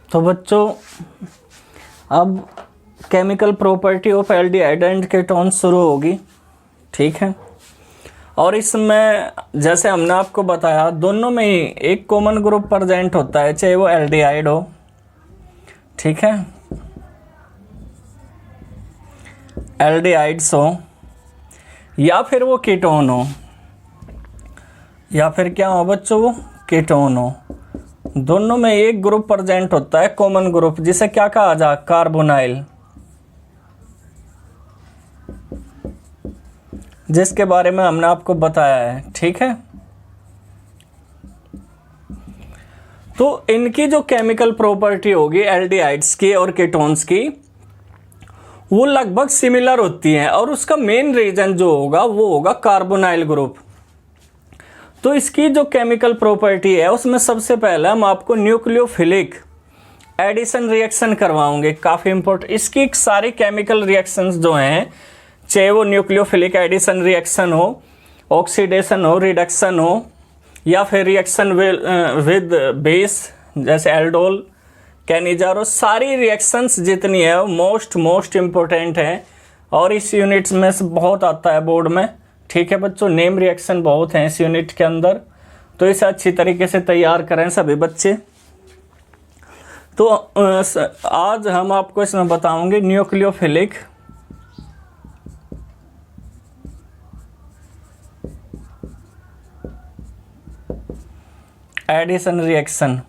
तो बच्चों अब chemical property of aldehyde and ketone शुरू होगी, ठीक है। और इसमें जैसे हमने आपको बताया दोनों में ही एक कॉमन ग्रुप प्रेजेंट होता है, चाहे वो एल्डिहाइड हो, ठीक है, एल्डिहाइड्स हो या फिर वो कीटोन हो, या फिर क्या हो बच्चों, वो कीटोन हो। दोनों में एक ग्रुप प्रेजेंट होता है, कॉमन ग्रुप, जिसे क्या कहा जा, कार्बोनाइल, जिसके बारे में हमने आपको बताया है, ठीक है। तो इनकी जो केमिकल प्रॉपर्टी होगी एल्डिहाइड्स की और कीटोन्स की, वो लगभग सिमिलर होती हैं, और उसका मेन रीजन जो होगा वो होगा कार्बोनाइल ग्रुप। तो इसकी जो केमिकल प्रॉपर्टी है उसमें सबसे पहले हम आपको न्यूक्लियोफिलिक एडिशन रिएक्शन करवाओगे, काफ़ी इंपॉर्टेंट। इसकी सारी केमिकल रिएक्शंस जो हैं, चाहे वो न्यूक्लियोफिलिक एडिशन रिएक्शन हो, ऑक्सीडेशन हो, रिडक्शन हो, या फिर रिएक्शन विद बेस जैसे एल्डोल, कैनिजारो, सारी रिएक्शंस जितनी है मोस्ट इम्पोर्टेंट है, और इस यूनिट्स में से बहुत आता है बोर्ड में, ठीक है बच्चों। नेम रिएक्शन बहुत हैं इस यूनिट के अंदर, तो इसे अच्छी तरीके से तैयार करें सभी बच्चे। तो आज हम आपको इसमें बताएंगे न्यूक्लियोफिलिक एडिशन रिएक्शन।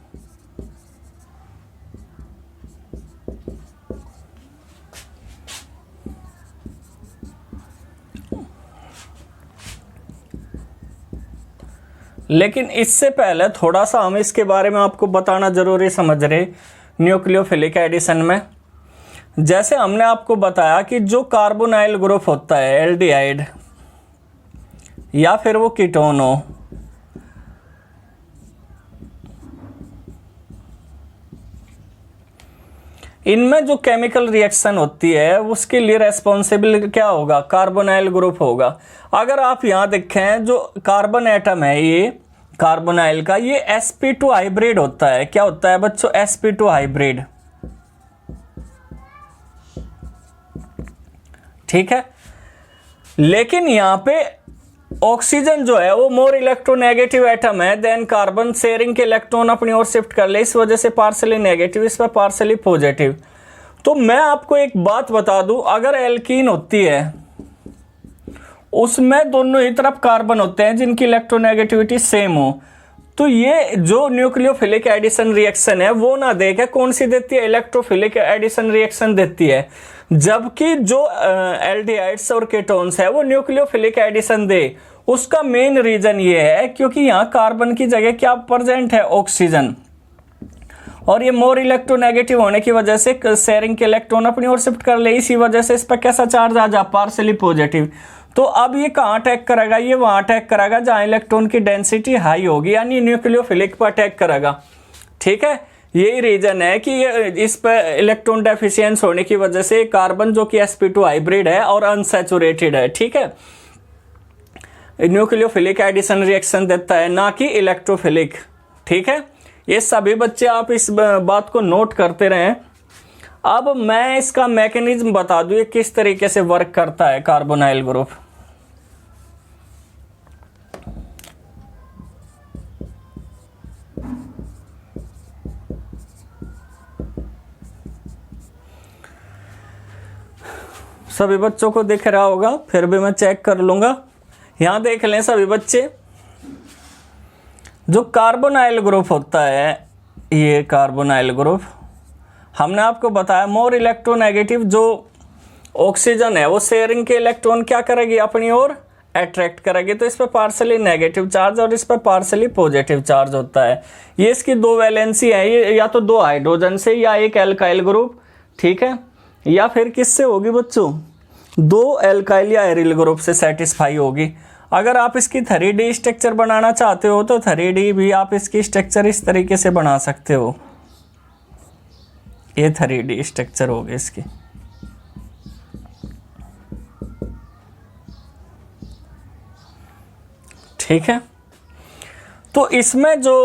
लेकिन इससे पहले थोड़ा सा हम इसके बारे में आपको बताना जरूरी समझ रहे न्यूक्लियोफिलिक एडिशन में। जैसे हमने आपको बताया कि जो कार्बोनाइल ग्रुप होता है एल्डिहाइड या फिर वो कीटोन हो, इनमें जो केमिकल रिएक्शन होती है उसके लिए रेस्पॉन्सिबल क्या होगा, कार्बोनाइल ग्रुप होगा। अगर आप यहां देखें जो कार्बन एटम है ये कार्बोनाइल का, ये sp2 हाइब्रिड होता है। क्या होता है बच्चों, sp2 हाइब्रिड, ठीक है। लेकिन यहां पे ऑक्सीजन जो है वो मोर इलेक्ट्रोनेगेटिव एटम है देन कार्बन, शेयरिंग के इलेक्ट्रॉन अपनी ओर शिफ्ट कर ले, इस वजह से पार्सली नेगेटिव, इस पर पार्सली पॉजिटिव। तो मैं आपको एक बात बता दूं, अगर एल्कीन होती है उसमें दोनों ही तरफ कार्बन होते हैं जिनकी इलेक्ट्रोनेगेटिविटी सेम हो, तो ये जो न्यूक्लियोफिलिक एडिशन रिएक्शन है वो ना देखे कौन सी देती है, इलेक्ट्रोफिलिक एडिशन रिएक्शन देती है। जबकि जो एल्डिहाइड्स और कीटोन्स है वो न्यूक्लियोफिलिक एडिशन दे, उसका मेन रीजन ये है क्योंकि यहाँ कार्बन की जगह क्या प्रेजेंट है, ऑक्सीजन, और ये मोर इलेक्ट्रोनेगेटिव होने की वजह से शेयरिंग के इलेक्ट्रॉन अपनी ओर शिफ्ट कर ले, इसी वजह से इस पर कैसा चार्ज आ जा, पार्सली पॉजिटिव। तो अब ये कहाँ अटैक करेगा, ये वहां अटैक करेगा जहां इलेक्ट्रॉन की डेंसिटी हाई होगी, यानी न्यूक्लियोफिलिक पर अटैक करेगा, ठीक है। यही रीजन है कि ये इस पर इलेक्ट्रॉन डेफिशिएंस होने की वजह से कार्बन जो कि sp2 हाइब्रिड है और अनसैचुरेटेड है, ठीक है, न्यूक्लियोफिलिक एडिशन रिएक्शन देता है, ना कि इलेक्ट्रोफिलिक, ठीक है। ये सभी बच्चे आप इस बात को नोट करते रहें। अब मैं इसका मैकेनिज्म बता दूं ये किस तरीके से वर्क करता है कार्बोनाइल ग्रुप। सभी बच्चों को दिख रहा होगा, फिर भी मैं चेक कर लूंगा। यहां देख लें सभी बच्चे, जो कार्बोनाइल ग्रुप होता है, ये कार्बोनाइल ग्रुप हमने आपको बताया मोर इलेक्ट्रोनेगेटिव, जो ऑक्सीजन है वो शेयरिंग के इलेक्ट्रॉन क्या करेगी, अपनी ओर अट्रैक्ट करेगी, तो इस पर पार्सली नेगेटिव चार्ज और इस पर पार्सली पॉजिटिव चार्ज होता है। ये इसकी दो वैलेंसी है, ये या तो दो हाइड्रोजन से या एक एल्काइल ग्रुप, ठीक है, या फिर किससे होगी बच्चों, दो एल्काइल या एरिल ग्रुप से सेटिस्फाई होगी। अगर आप इसकी 3D स्ट्रक्चर बनाना चाहते हो तो 3D भी आप इसकी स्ट्रक्चर इस तरीके से बना सकते हो, ये 3D स्ट्रक्चर होगी इसकी, ठीक है। तो इसमें जो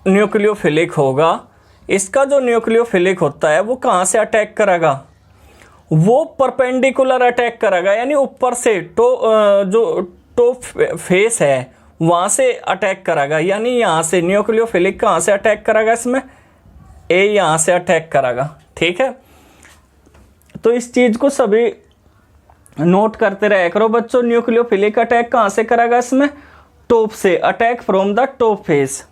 न्यूक्लियोफिलिक होगा इसका जो न्यूक्लियोफिलिक होता है वो कहाँ से अटैक करेगा, वो परपेंडिकुलर अटैक करेगा, यानी ऊपर से जो टॉप फेस है वहाँ से अटैक करेगा। यानी यहाँ से न्यूक्लियोफिलिक कहाँ से अटैक करेगा, इसमें ए यहाँ से अटैक करेगा। ठीक है, तो इस चीज़ को सभी नोट करते रहे करो बच्चों। न्यूक्लियोफिलिक अटैक कहाँ से करेगा, इसमें टॉप से, attack from the top face.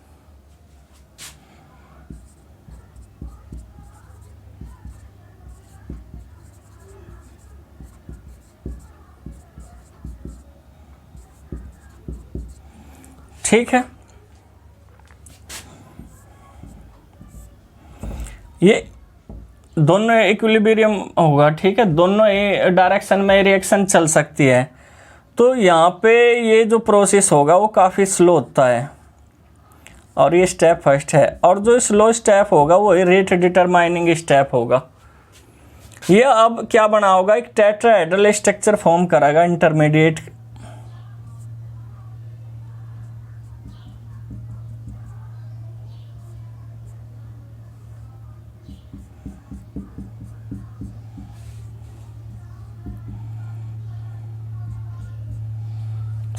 ठीक है, ये दोनों इक्विलिब्रियम होगा। ठीक है, दोनों डायरेक्शन में रिएक्शन चल सकती है। तो यहाँ पे ये जो प्रोसेस होगा वो काफ़ी स्लो होता है, और ये स्टेप फर्स्ट है। और जो स्लो स्टेप होगा वो रेट डिटरमाइनिंग स्टेप होगा। ये अब क्या बना होगा, एक टेट्राहेड्रल स्ट्रक्चर फॉर्म करेगा इंटरमीडिएट।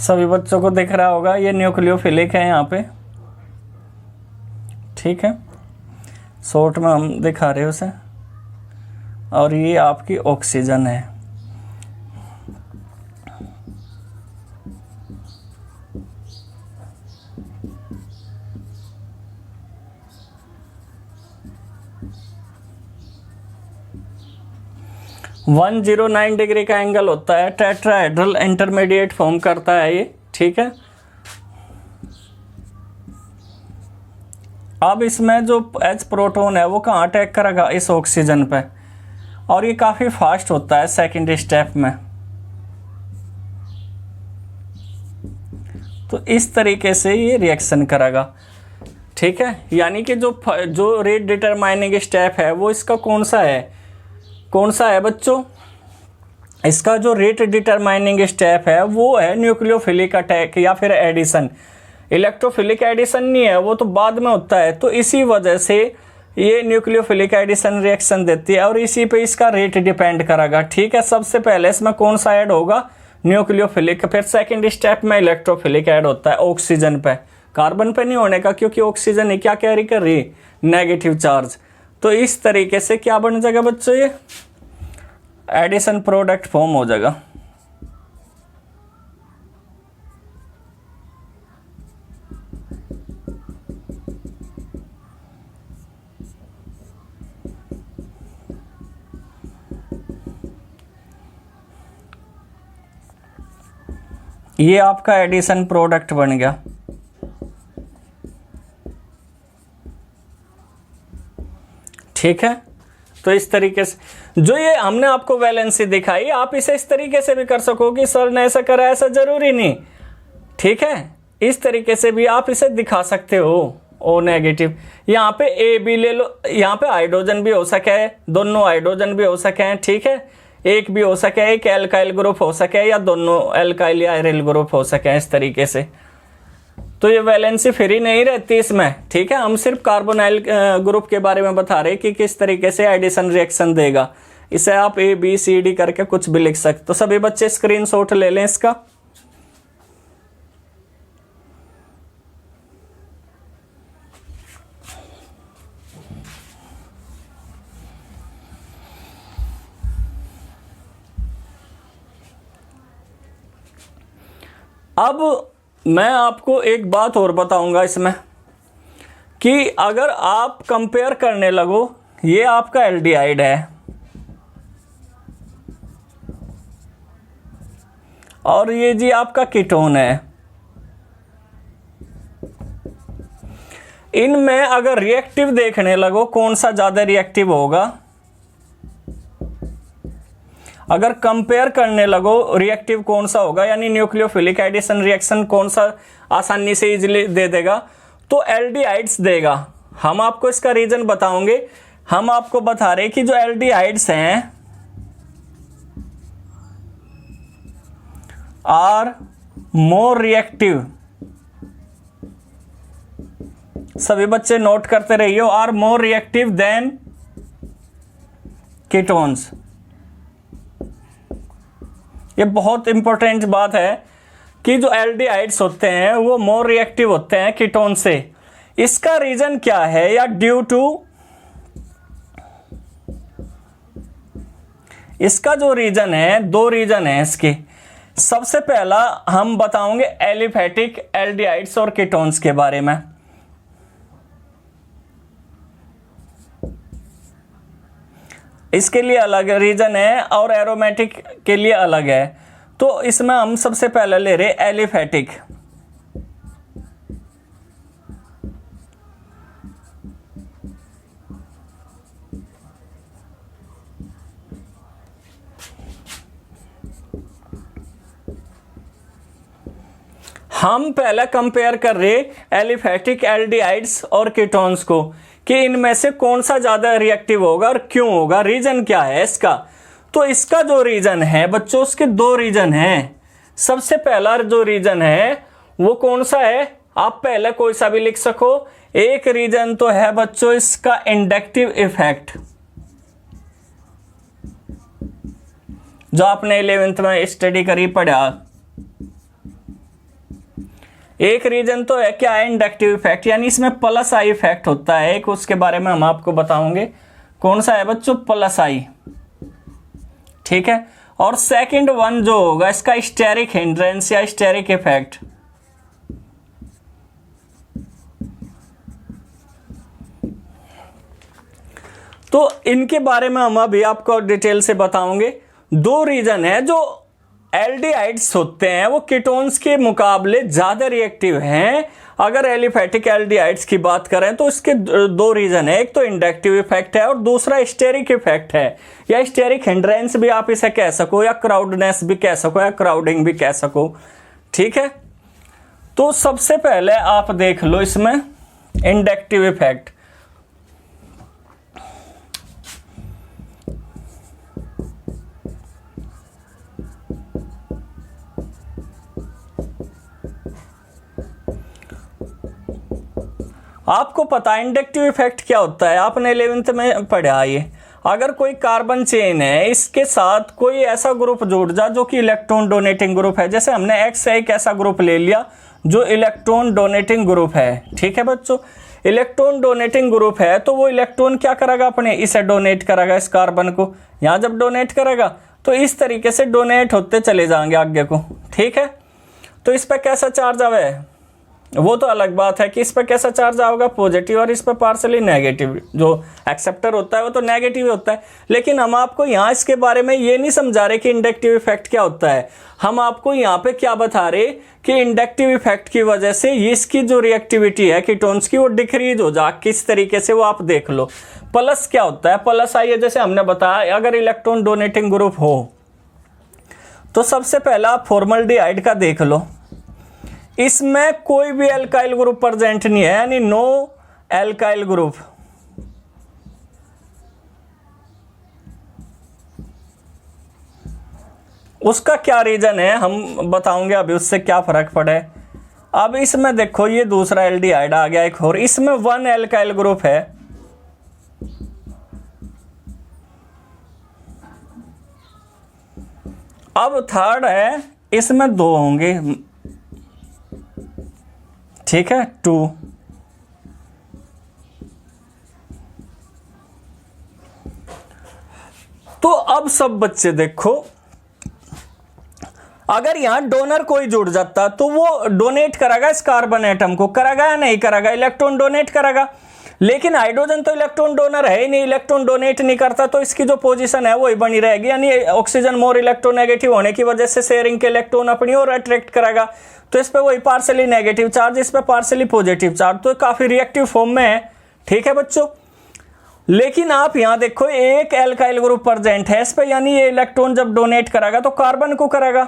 सभी बच्चों को दिख रहा होगा, ये न्यूक्लियोफिलिक है यहाँ पे। ठीक है, शॉर्ट में हम दिखा रहे हैं उसे। और ये आपकी ऑक्सीजन है। वन 109 डिग्री का एंगल होता है, टेट्राहेड्रल इंटरमीडिएट फॉर्म करता है ये। ठीक है, अब इसमें जो H प्रोटॉन है वो कहाँ अटैक करेगा, इस ऑक्सीजन पे। और ये काफ़ी फास्ट होता है सेकेंड स्टेप में। तो इस तरीके से ये रिएक्शन करेगा। ठीक है, यानी कि जो रेट डिटरमाइनिंग स्टेप है वो इसका कौन सा है बच्चों, इसका जो रेट डिटरमाइनिंग स्टेप है वो है न्यूक्लियोफिलिक अटैक या फिर एडिशन। इलेक्ट्रोफिलिक एडिशन नहीं है, वो तो बाद में होता है। तो इसी वजह से ये न्यूक्लियोफिलिक एडिशन रिएक्शन देती है, और इसी पे इसका रेट डिपेंड करेगा। ठीक है, सबसे पहले इसमें कौन सा ऐड होगा, न्यूक्लियोफिलिक। फिर सेकंड स्टेप में इलेक्ट्रोफिलिक ऐड होता है ऑक्सीजन पे, कार्बन पे नहीं होने का, क्योंकि ऑक्सीजन क्या कैरी कर रही है, नेगेटिव चार्ज। तो इस तरीके से क्या बन जाएगा बच्चों, ये एडिशन प्रोडक्ट फॉर्म हो जाएगा। ये आपका एडिशन प्रोडक्ट बन गया। ठीक है, तो इस तरीके से जो ये हमने आपको वैलेंसी दिखाई, आप इसे इस तरीके से भी कर सकोगे, सर ने ऐसा करा, ऐसा जरूरी नहीं। ठीक है, इस तरीके से भी आप इसे दिखा सकते हो। ओ नेगेटिव, यहाँ पे ए बी ले लो, यहाँ पे हाइड्रोजन भी हो सके है, दोनों हाइड्रोजन भी हो सके हैं। ठीक है, एक भी हो सके, एक एल्काइल ग्रुप हो सके, या दोनों एल्काइल या एरिल ग्रुप हो सके, इस तरीके से। तो ये वैलेंसी फ्री नहीं रहती इसमें। ठीक है, हम सिर्फ कार्बोनाइल ग्रुप के बारे में बता रहे कि किस तरीके से एडिशन रिएक्शन देगा। इसे आप ए बी सी डी करके कुछ भी लिख सकते। तो सभी बच्चे स्क्रीनशॉट ले लें इसका। अब मैं आपको एक बात और बताऊंगा इसमें, कि अगर आप कंपेयर करने लगो, ये आपका एल्डिहाइड है और ये जी आपका कीटोन है, इनमें अगर रिएक्टिव देखने लगो कौन सा ज्यादा रिएक्टिव होगा, अगर कंपेयर करने लगो रिएक्टिव कौन सा होगा, यानी न्यूक्लियोफिलिक एडिशन रिएक्शन कौन सा आसानी से इजीली दे देगा, तो एल्डिहाइड्स देगा। हम आपको इसका रीजन बताओगे। हम आपको बता रहे कि जो एल्डिहाइड्स हैं आर मोर रिएक्टिव सभी बच्चे नोट करते रहिए, are more reactive than ketones. ये बहुत इंपॉर्टेंट बात है कि जो एल्डिहाइड्स होते हैं वो मोर रिएक्टिव होते हैं कीटोन से। इसका रीजन क्या है, या ड्यू टू, इसका जो रीजन है, दो रीजन है इसके। सबसे पहला हम बताओगे एलिफैटिक एल्डिहाइड्स और कीटोन्स के बारे में। इसके लिए अलग रीजन है और एरोमेटिक के लिए अलग है। तो इसमें हम सबसे पहले ले रहे एलिफैटिक। हम पहले कंपेयर कर रहे एलिफैटिक एल्डिहाइड्स और कीटोन्स को कि इनमें से कौन सा ज्यादा रिएक्टिव होगा और क्यों होगा, रीजन क्या है इसका। तो इसका जो रीजन है बच्चों, उसके दो रीजन हैं। सबसे पहला जो रीजन है वो कौन सा है, आप पहले कोई सा भी लिख सको। एक रीजन तो है बच्चों इसका इंडक्टिव इफेक्ट, जो आपने 11th में स्टडी करी पढ़ा। एक रीजन तो है क्या है, इंडक्टिव इफेक्ट, यानी इसमें प्लस आई इफेक्ट होता है एक, उसके बारे में हम आपको बताओगे। कौन सा है बच्चों, प्लस आई, ठीक है। और सेकंड वन जो होगा इसका स्टेरिक हिंड्रेंस या स्टेरिक इफेक्ट। तो इनके बारे में हम अभी आपको डिटेल से बताओगे। दो रीजन है, जो एल्डिहाइड्स होते हैं वो कीटोन्स के मुकाबले ज्यादा रिएक्टिव हैं। अगर एलिफैटिक एल्डिहाइड्स की बात करें तो इसके दो रीजन है, एक तो इंडक्टिव इफेक्ट है और दूसरा स्टेरिक इफेक्ट है, या स्टेरिक हिंड्रेंस भी आप इसे कह सको, या क्राउडनेस भी कह सको, या क्राउडिंग भी कह सको, ठीक है। तो सबसे पहले आप देख लो इसमें इंडक्टिव इफेक्ट। आपको पता है इंडक्टिव इफेक्ट क्या होता है, आपने 11th में पढ़ा ये। अगर कोई कार्बन चेन है, इसके साथ कोई ऐसा ग्रुप जुड़ जा जो कि इलेक्ट्रॉन डोनेटिंग ग्रुप है, जैसे हमने एक्स एक ऐसा ग्रुप ले लिया जो इलेक्ट्रॉन डोनेटिंग ग्रुप है, ठीक है बच्चों। इलेक्ट्रॉन डोनेटिंग ग्रुप है तो वो इलेक्ट्रॉन क्या करेगा, अपने इसे डोनेट करेगा, इस कार्बन को। यहाँ जब डोनेट करेगा तो इस तरीके से डोनेट होते चले जाएंगे आगे को, ठीक है। तो इस पर कैसा चार्ज आवे वो तो अलग बात है कि इस पर कैसा चार्ज आओगा, पॉजिटिव, और इस पर पार्सली नेगेटिव। जो एक्सेप्टर होता है वो तो नेगेटिव होता है। लेकिन हम आपको यहाँ इसके बारे में ये नहीं समझा रहे कि इंडक्टिव इफेक्ट क्या होता है। हम आपको यहाँ पे क्या बता रहे कि इंडक्टिव इफेक्ट की वजह से इसकी जो रिएक्टिविटी है कीटोन्स की वो डिक्रीज हो जा, किस तरीके से वो आप देख लो। प्लस क्या होता है, प्लस आइए जैसे हमने बताया, अगर इलेक्ट्रॉन डोनेटिंग ग्रुप हो तो सबसे पहला आप फॉर्मल्डिहाइड का देख लो, इसमें कोई भी एल्काइल ग्रुप प्रेजेंट नहीं है, यानी नो एल्काइल ग्रुप। उसका क्या रीजन है हम बताओगे अभी, उससे क्या फर्क पड़े। अब इसमें देखो ये दूसरा एल्डिहाइड आ गया एक और, इसमें 1 एल्काइल ग्रुप है। अब थर्ड है, इसमें 2 होंगे, ठीक है, 2। तो अब सब बच्चे देखो, अगर यहां डोनर कोई जुड़ जाता तो वो डोनेट करेगा इस कार्बन एटम को, करेगा या नहीं करेगा, इलेक्ट्रॉन डोनेट करेगा। लेकिन हाइड्रोजन तो इलेक्ट्रॉन डोनर है ही नहीं, इलेक्ट्रॉन डोनेट नहीं करता, तो इसकी जो पोजीशन है वही बनी रहेगी, यानी ऑक्सीजन मोर इलेक्ट्रोनेगेटिव होने की वजह से शेयरिंग के इलेक्ट्रॉन अपनी ओर अट्रैक्ट करेगा। तो इस पे वही पार्सली नेगेटिव चार्ज, इस पे पार्सली पॉजिटिव चार्ज, तो काफी रिएक्टिव फॉर्म में है, ठीक है बच्चों। लेकिन आप यहां देखो एक एल्काइल ग्रुप प्रेजेंट है इस पे, यानी ये इलेक्ट्रॉन जब डोनेट करेगा तो कार्बन को करेगा।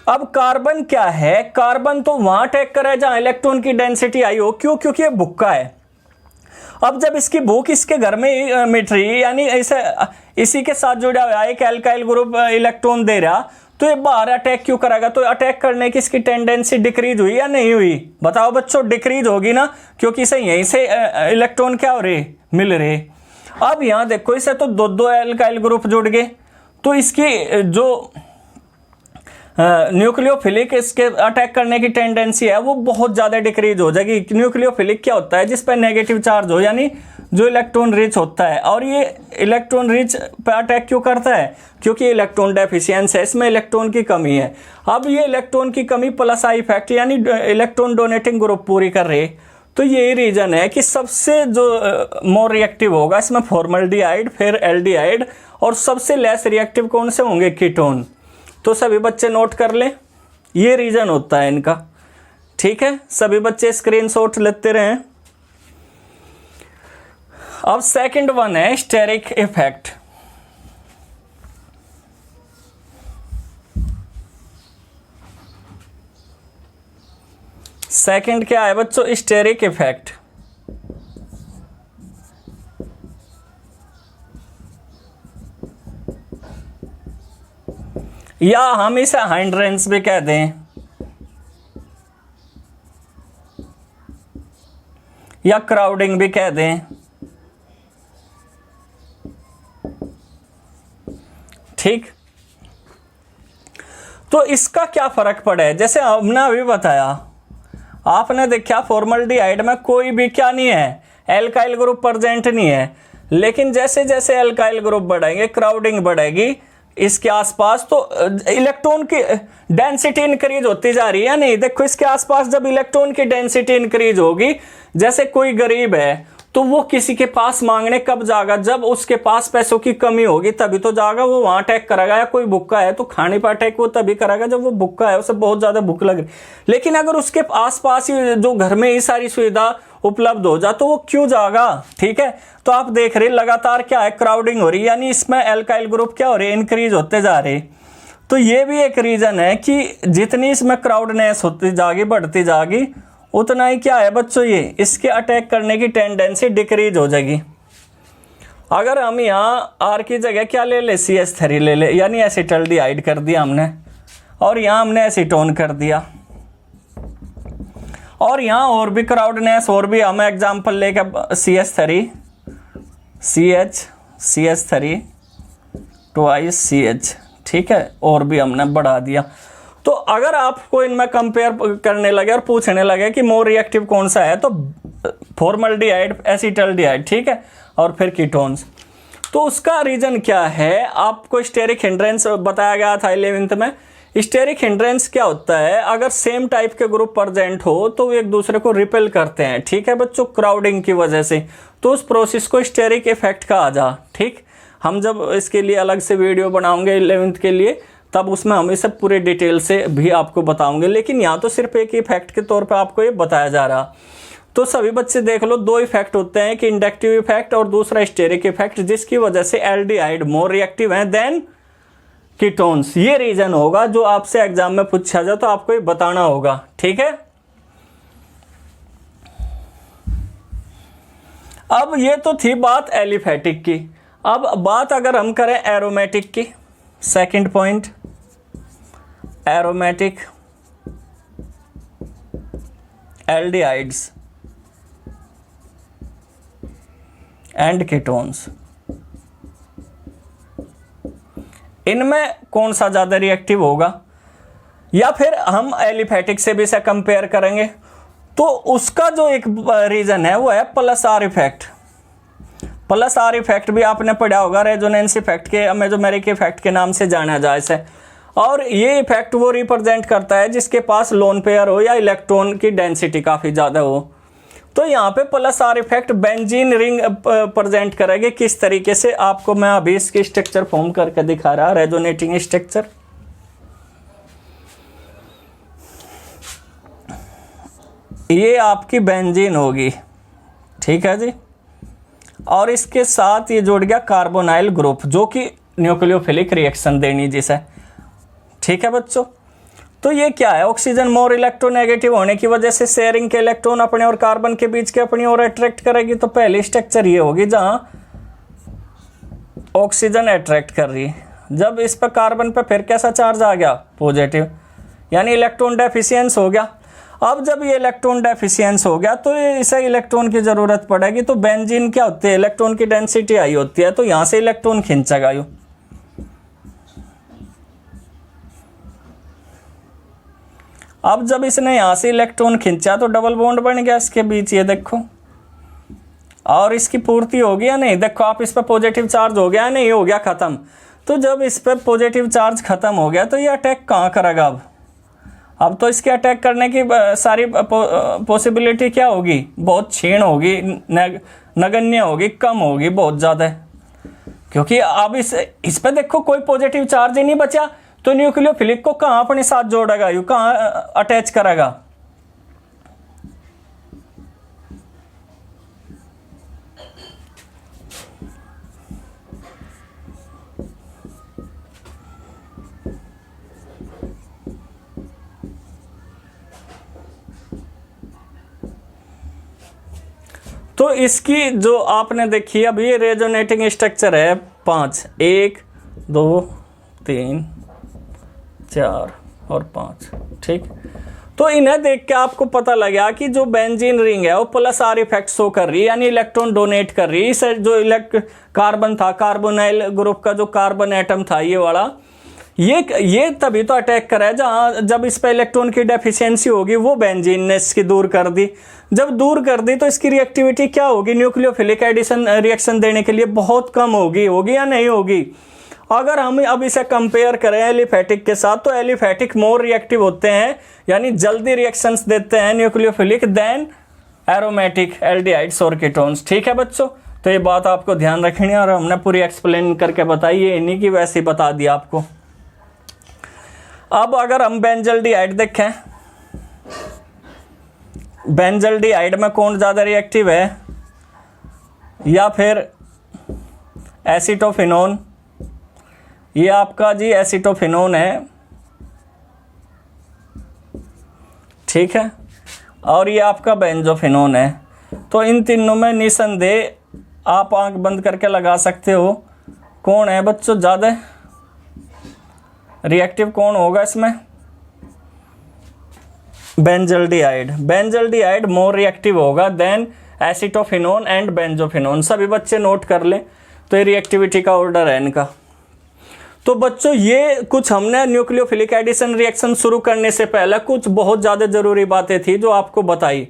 अब कार्बन क्या है, कार्बन तो वहां अटैक करे जहां इलेक्ट्रॉन की डेंसिटी आई हो, क्यों, क्योंकि ये भुक्का है। अब जब इसकी भूख इसके घर में मिट रही, यानी ऐसे इसी के साथ जुड़ा हुआ एक एल्काइल ग्रुप इलेक्ट्रॉन दे रहा, तो ये बाहर अटैक क्यों करेगा? तो अटैक करने की इसकी टेंडेंसी डिक्रीज हुई या नहीं हुई? बताओ बच्चों, डिक्रीज होगी ना, क्योंकि इसे यहीं से इलेक्ट्रॉन क्या हो रहे, मिल रहे। अब यहाँ देखो, इसे तो दो एल्काइल ग्रुप जुड़ गए, तो इसकी जो न्यूक्लियोफिलिक इसके अटैक करने की टेंडेंसी है वो बहुत ज़्यादा डिक्रीज हो जाएगी। न्यूक्लियोफिलिक क्या होता है? जिस पर नेगेटिव चार्ज हो, यानी जो इलेक्ट्रॉन रिच होता है। और ये इलेक्ट्रॉन रिच पर अटैक क्यों करता है? क्योंकि इलेक्ट्रॉन डेफिशिएंसी है, इसमें इलेक्ट्रॉन की कमी है। अब ये इलेक्ट्रॉन की कमी प्लस आई इफेक्ट यानी इलेक्ट्रॉन डोनेटिंग ग्रुप पूरी कर रहे, तो यही रीजन है कि सबसे जो मोर रिएक्टिव होगा इसमें फॉर्मल्डिहाइड, फिर एल्डिहाइड, और सबसे लेस रिएक्टिव कौन से होंगे? कीटोन। तो सभी बच्चे नोट कर लें, ये रीजन होता है इनका। ठीक है, सभी बच्चे स्क्रीनशॉट लेते रहें। अब सेकंड वन है स्टेरिक इफेक्ट। सेकंड क्या है बच्चों? Steric effect. या हम इसे हाइंड्रेंस भी कह दें, या क्राउडिंग भी कह दें। ठीक, तो इसका क्या फर्क पड़ा है? जैसे हमने अभी बताया, आपने देखा फॉर्मल्डिहाइड में कोई भी क्या नहीं है, एल्काइल ग्रुप प्रेजेंट नहीं है। लेकिन जैसे जैसे एल्काइल ग्रुप बढ़ेंगे, क्राउडिंग बढ़ेगी इसके आसपास, तो इलेक्ट्रॉन की डेंसिटी इंक्रीज होती जा रही है। नहीं, देखो इसके आसपास जब इलेक्ट्रॉन की डेंसिटी इंक्रीज होगी, जैसे कोई गरीब है तो वो किसी के पास मांगने कब जाएगा? जब उसके पास पैसों की कमी होगी तभी तो जाएगा, वो वहां अटैक करेगा। या कोई भूखा है तो खाने पर अटैक वो तभी करेगा जब वो भूखा है, उसे बहुत ज्यादा भूख लग रही। लेकिन अगर उसके आसपास ही जो घर में ही सारी सुविधा उपलब्ध हो जाए तो वो क्यों जाएगा? ठीक है, तो आप देख रहे लगातार क्या है, क्राउडिंग हो रही है, यानी इसमें एल्काइल ग्रुप क्या हो रहे, इंक्रीज होते जा रहे। तो ये भी एक रीजन है कि जितनी इसमें क्राउडनेस होती जाएगी, बढ़ती जाएगी, उतना ही क्या है बच्चों, ये इसके अटैक करने की टेंडेंसी डिक्रीज हो जाएगी। अगर हम यहाँ आर की जगह क्या ले ले, CH3 ले ले, यानी एसिटल्डिहाइड कर दिया हमने, और यहाँ हमने एसीटोन कर दिया, और यहाँ और भी क्राउडनेस, और भी हम एग्जाम्पल लेकर CH3 CH3 2 CH, ठीक है, और भी हमने बढ़ा दिया। तो अगर आपको इनमें कंपेयर करने लगे और पूछने लगे कि मोर रिएक्टिव कौन सा है, तो फॉर्मल्डिहाइड, एसिटल्डिहाइड, ठीक है, और फिर कीटोन्स। तो उसका रीजन क्या है? आपको स्टेरिक हिंड्रेंस बताया गया था 11th में। स्टेरिक हिंड्रेंस क्या होता है? अगर सेम टाइप के ग्रुप प्रेजेंट हो तो वो एक दूसरे को रिपेल करते हैं, ठीक है बच्चों, क्राउडिंग की वजह से। तो उस प्रोसेस को स्टेरिक इफेक्ट कहा जा। ठीक, हम जब इसके लिए अलग से वीडियो बनाएंगे 11th के लिए, तब उसमें हम इसे पूरे डिटेल से भी आपको बताऊंगे। लेकिन यहाँ तो सिर्फ एक इफेक्ट के तौर पे आपको ये बताया जा रहा। तो सभी बच्चे देख लो, दो इफेक्ट होते हैं, कि इंडक्टिव इफेक्ट और दूसरा स्टेरिक इफेक्ट, जिसकी वजह से एल्डिहाइड मोर रिएक्टिव है देन कीटोन्स। ये रीजन होगा जो आपसे एग्जाम में पूछा जाए तो आपको ये बताना होगा। ठीक है, अब ये तो थी बात एलिफेटिक की। अब बात अगर हम करें एरोमेटिक की, second point, aromatic aldehydes and ketones, इनमें कौन सा ज्यादा रिएक्टिव होगा? या फिर हम एलिफेटिक से भी इसे कंपेयर करेंगे, तो उसका जो एक रीजन है वो है plus are effect. Plus are effect भी आपने पढ़ा होगा, रेजोनेंस इफेक्ट के, मेसोमेरिक इफेक्ट के नाम से जाना जाए इसे। और ये इफेक्ट वो रिप्रेजेंट करता है जिसके पास लोन पेयर हो या इलेक्ट्रॉन की डेंसिटी काफ़ी ज़्यादा हो। तो यहाँ पे plus are effect benzene ring present करेगी। किस तरीके से आपको मैं अभी इसकी स्ट्रक्चर फॉर्म करके दिखा रहा, रेजोनेटिंग स्ट्रक्चर। ये आपकी बेंजीन होगी, ठीक है जी, और इसके साथ ये जुड़ गया कार्बोनाइल ग्रुप, जो कि न्यूक्लियोफिलिक रिएक्शन देनी जिसे। ठीक है बच्चों, तो ये क्या है? ऑक्सीजन मोर इलेक्ट्रोनेगेटिव होने की वजह से शेयरिंग के इलेक्ट्रॉन अपने और कार्बन के बीच के अपनी ओर अट्रैक्ट करेगी। तो पहली स्ट्रक्चर ये होगी जहां ऑक्सीजन अट्रैक्ट कर रही है, जब इस पर कार्बन पे फिर कैसा चार्ज आ गया, पॉजिटिव, यानी इलेक्ट्रॉन डेफिशिएंस हो गया। अब जब ये इलेक्ट्रॉन डेफिशिएंस हो गया तो इसे इलेक्ट्रॉन की ज़रूरत पड़ेगी, तो बेंजीन क्या होती है, इलेक्ट्रॉन की डेंसिटी हाई होती है, तो यहाँ से इलेक्ट्रॉन खींचेगा यूँ। अब जब इसने यहाँ से इलेक्ट्रॉन खींचा तो डबल बॉन्ड बन गया इसके बीच, ये देखो, और इसकी पूर्ति हो गई या नहीं, देखो आप, इस पर पॉजिटिव चार्ज हो गया नहीं, हो गया ख़त्म। तो जब इस पर पॉजिटिव चार्ज ख़त्म हो गया तो ये अटैक कहाँ करेगा अब तो इसके अटैक करने की सारी पॉसिबिलिटी क्या होगी, बहुत क्षीण होगी, नगण्य होगी, कम होगी, बहुत ज़्यादा, क्योंकि अब इस पर देखो कोई पॉजिटिव चार्ज ही नहीं बचा, तो न्यूक्लियोफिलिक को कहाँ अपने साथ जोड़ेगा, यू कहाँ अटैच करेगा। तो इसकी जो आपने देखी अब ये रेजोनेटिंग स्ट्रक्चर है 5, 1 2 3 4 और 5, ठीक। तो इन्हें देख के आपको पता लगा कि जो बेंजीन रिंग है वो प्लस आर इफेक्ट शो कर रही है, यानी इलेक्ट्रॉन डोनेट कर रही है। इस जो कार्बन था, कार्बोनाइल ग्रुप का जो कार्बन एटम था ये वाला, ये तभी तो अटैक करा है जहाँ जब इस पर इलेक्ट्रॉन की डेफिशिएंसी होगी, वो बेंजीन ने इसकी दूर कर दी। जब दूर कर दी तो इसकी रिएक्टिविटी क्या होगी, न्यूक्लियोफिलिक एडिशन रिएक्शन देने के लिए बहुत कम होगी या नहीं होगी। अगर हम अब इसे कंपेयर करें एलिफेटिक के साथ, तो एलिफेटिक मोर रिएक्टिव होते हैं, यानी जल्दी रिएक्शंस देते हैं न्यूक्लियोफिलिक देन एरोमेटिक एल्डिहाइड्स और कीटोन्स, ठीक है बच्चों। तो ये बात आपको ध्यान रखनी है और हमने पूरी एक्सप्लेन करके बताई, ये इन्हीं की वैसे ही बता दिया आपको। अब अगर हम बेंजल्डिहाइड देखें, बेंजल्डिहाइड में कौन ज़्यादा रिएक्टिव है, या फिर एसिटोफिनोन, ये आपका जी एसिटोफिनोन है, ठीक है, और ये आपका बेंजोफिनोन है। तो इन तीनों में निसंदेह आप आंख बंद करके लगा सकते हो कौन है बच्चों ज़्यादा रिएक्टिव, कौन होगा इसमें, बेंजल्डिहाइड। बेंजल्डिहाइड मोर रिएक्टिव होगा देन एसिटोफिनोन एंड बेंजोफिनोन। सभी बच्चे नोट कर लें, तो ये रिएक्टिविटी का ऑर्डर है इनका। तो बच्चों ये कुछ हमने न्यूक्लियोफिलिक एडिशन रिएक्शन शुरू करने से पहले कुछ बहुत ज़्यादा ज़रूरी बातें थी जो आपको बताई।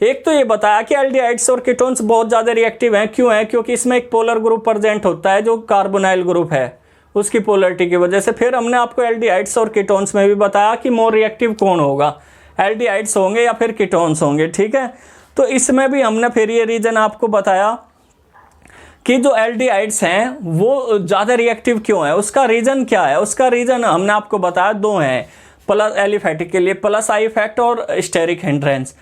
एक तो ये बताया कि एल्डिहाइड्स और कीटोन्स बहुत ज़्यादा रिएक्टिव हैं, क्यों है, क्योंकि इसमें एक पोलर ग्रुप प्रेजेंट होता है जो कार्बोनाइल ग्रुप है, उसकी पोलरिटी की वजह से। फिर हमने आपको एल्डिहाइड्स और कीटोन्स में भी बताया कि मोर रिएक्टिव कौन होगा, एल्डिहाइड्स होंगे या फिर कीटोन्स होंगे, ठीक है। तो इसमें भी हमने फिर ये रीजन आपको बताया कि जो एल्डिहाइड्स हैं वो ज़्यादा रिएक्टिव क्यों है, उसका रीज़न क्या है। उसका रीज़न हमने आपको बताया 2 हैं, प्लस एलिफेटिक के लिए प्लस आई इफेक्ट और स्टेरिक हिंड्रेंस।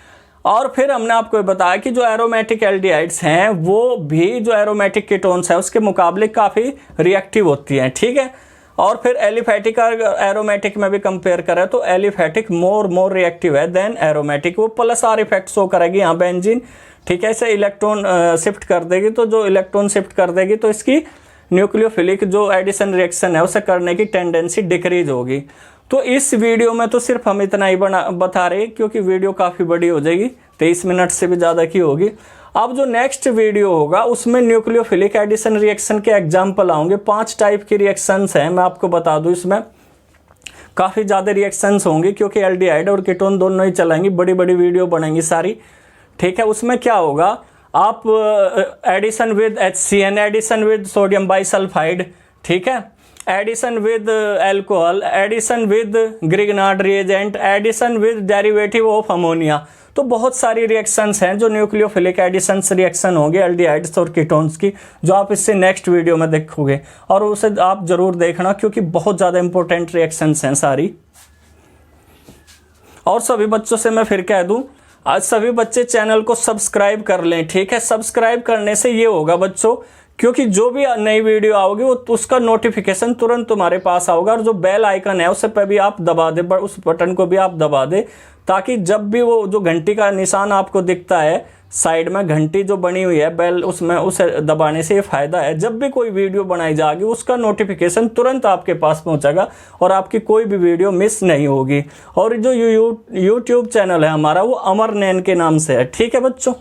और फिर हमने आपको बताया कि जो एरोमेटिक एल्डिहाइड्स हैं वो भी जो एरोमेटिक कीटोन्स है उसके मुकाबले काफ़ी रिएक्टिव होती हैं, ठीक है। और फिर एलिफेटिक और एरोमेटिक में भी कंपेयर करें तो एलिफेटिक मोर रिएक्टिव है देन एरोमेटिक, वो प्लस आर इफेक्ट शो करेगी यहाँ बेंजीन, ठीक है। इसे इलेक्ट्रॉन शिफ्ट कर देगी, तो जो इलेक्ट्रॉन शिफ्ट कर देगी तो इसकी न्यूक्लियोफिलिक जो एडिशन रिएक्शन है उसे करने की टेंडेंसी डिक्रीज होगी। तो इस वीडियो में तो सिर्फ हम इतना ही बता रहे क्योंकि वीडियो काफ़ी बड़ी हो जाएगी, 23 मिनट से भी ज़्यादा की होगी। अब जो नेक्स्ट वीडियो होगा उसमें न्यूक्लियोफिलिक एडिशन रिएक्शन के एग्जाम्पल आएंगे। 5 टाइप की रिएक्शंस हैं, मैं आपको बता दूं, इसमें काफ़ी ज़्यादा रिएक्शंस होंगी क्योंकि एल्डिहाइड और कीटोन दोनों ही चलाएंगी, बड़ी बड़ी वीडियो बनेंगी सारी, ठीक है। उसमें क्या होगा, आप addition with HCN, addition with sodium bisulphite, ठीक है, addition with alcohol, addition with Grignard reagent, addition with derivative of ammonia. तो बहुत सारी रिएक्शंस हैं जो न्यूक्लियोफिलिक एडिशंस रिएक्शन होंगे एल्डिहाइड्स और कीटोन्स की, जो आप इससे नेक्स्ट वीडियो में देखोगे, और उसे आप जरूर देखना क्योंकि बहुत ज़्यादा इंपॉर्टेंट रिएक्शंस हैं सारी। और सभी बच्चों से मैं फिर कह दूं, आज सभी बच्चे चैनल को सब्सक्राइब कर लें, ठीक है। सब्सक्राइब करने से ये होगा बच्चों, क्योंकि जो भी नई वीडियो आओगी वो उसका नोटिफिकेशन तुरंत तुम्हारे पास आओगा, और जो बेल आइकन है उसे पे भी आप दबा दे, उस बटन को भी आप दबा दे, ताकि जब भी वो जो घंटी का निशान आपको दिखता है साइड में घंटी जो बनी हुई है बेल, उसमें उसे दबाने से ये फ़ायदा है, जब भी कोई वीडियो बनाई जाएगी उसका नोटिफिकेशन तुरंत आपके पास पहुंचेगा और आपकी कोई भी वीडियो मिस नहीं होगी। और जो यूट्यूब चैनल है हमारा वो अमर नैन के नाम से है। ठीक है बच्चों।